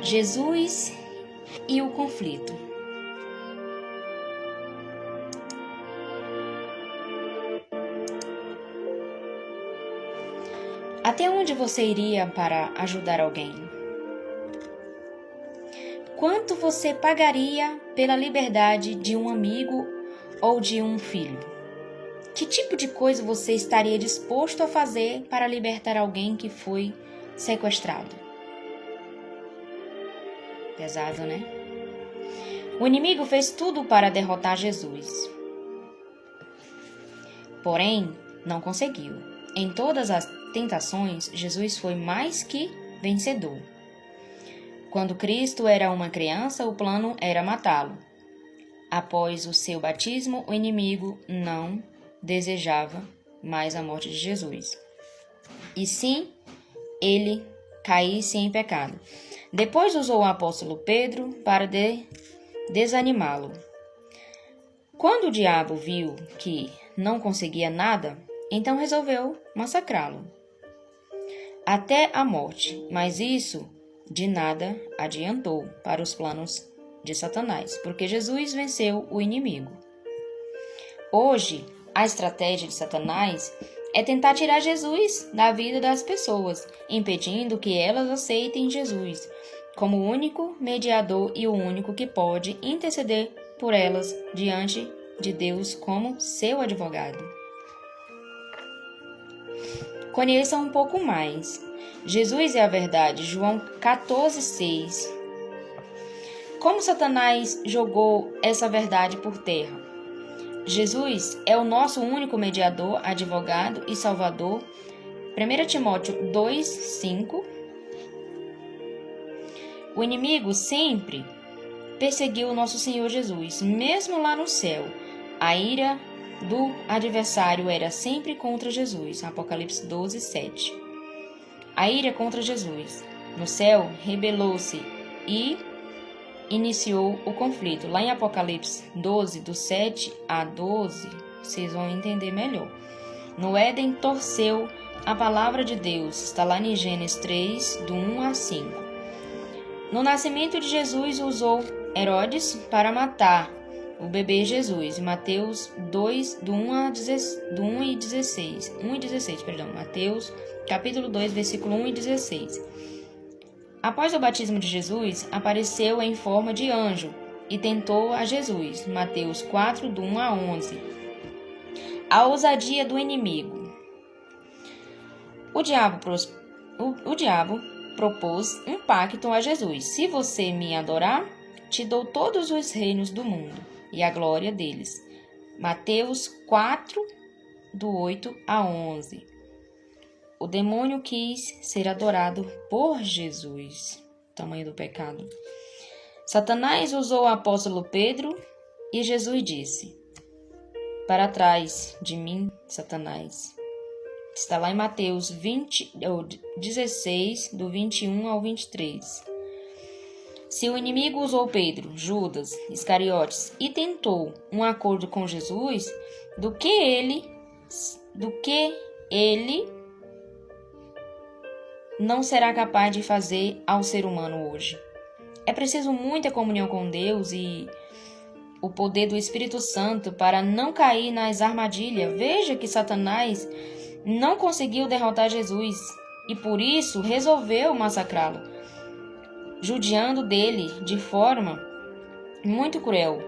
Jesus e o conflito. Até onde você iria para ajudar alguém? Quanto você pagaria pela liberdade de um amigo ou de um filho? Que tipo de coisa você estaria disposto a fazer para libertar alguém que foi sequestrado? Pesado, né? O inimigo fez tudo para derrotar Jesus. Porém, não conseguiu. Em todas as tentações, Jesus foi mais que vencedor. Quando Cristo era uma criança, o plano era matá-lo. Após o seu batismo, o inimigo não desejava mais a morte de Jesus. E sim, ele caísse em pecado. Depois usou o apóstolo Pedro para desanimá-lo. Quando o diabo viu que não conseguia nada, então resolveu massacrá-lo até a morte, mas isso de nada adiantou para os planos de Satanás, porque Jesus venceu o inimigo. Hoje, a estratégia de Satanás é tentar tirar Jesus da vida das pessoas, impedindo que elas aceitem Jesus como o único mediador e o único que pode interceder por elas diante de Deus como seu advogado. Conheça um pouco mais. Jesus é a verdade. João 14,6. Como Satanás jogou essa verdade por terra? Jesus é o nosso único mediador, advogado e salvador. 1 Timóteo 2,5. O inimigo sempre perseguiu o nosso Senhor Jesus, mesmo lá no céu. A ira do adversário era sempre contra Jesus. Apocalipse 12:7. A ira contra Jesus. No céu, rebelou-se e iniciou o conflito. Lá em Apocalipse 12, do 7 a 12, vocês vão entender melhor. No Éden, torceu a palavra de Deus. Está lá em Gênesis 3, do 1 a 5. No nascimento de Jesus, usou Herodes para matar o bebê Jesus. Mateus 2, do 1 e 16. Mateus, capítulo 2, versículo 1 e 16. Após o batismo de Jesus, apareceu em forma de anjo e tentou a Jesus. Mateus 4, do 1 a 11. A ousadia do inimigo. O diabo propôs um pacto a Jesus. Se você me adorar, te dou todos os reinos do mundo e a glória deles. Mateus 4, do 8 a 11. O demônio quis ser adorado por Jesus. Tamanho do pecado. Satanás usou o apóstolo Pedro e Jesus disse: "Para trás de mim, Satanás." Está lá em Mateus 16, do 21 ao 23. Se o inimigo usou Pedro, Judas, Iscariotes e tentou um acordo com Jesus, do que ele não será capaz de fazer ao ser humano hoje? É preciso muita comunhão com Deus e o poder do Espírito Santo para não cair nas armadilhas. Veja que Satanás não conseguiu derrotar Jesus e por isso resolveu massacrá-lo, judiando dele de forma muito cruel.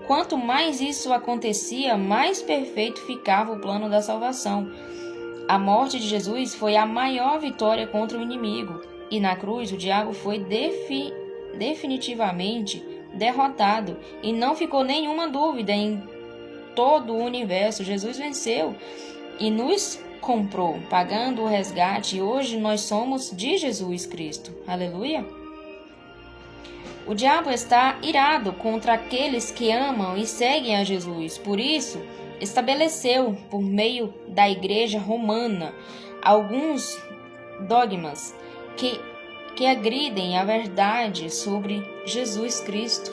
Quanto mais isso acontecia, mais perfeito ficava o plano da salvação. A morte de Jesus foi a maior vitória contra o inimigo, e na cruz o diabo foi definitivamente derrotado, e não ficou nenhuma dúvida em todo o universo. Jesus venceu e nos comprou, pagando o resgate, e hoje nós somos de Jesus Cristo. Aleluia! O diabo está irado contra aqueles que amam e seguem a Jesus. Por isso, estabeleceu, por meio da Igreja Romana, alguns dogmas que agridem a verdade sobre Jesus Cristo.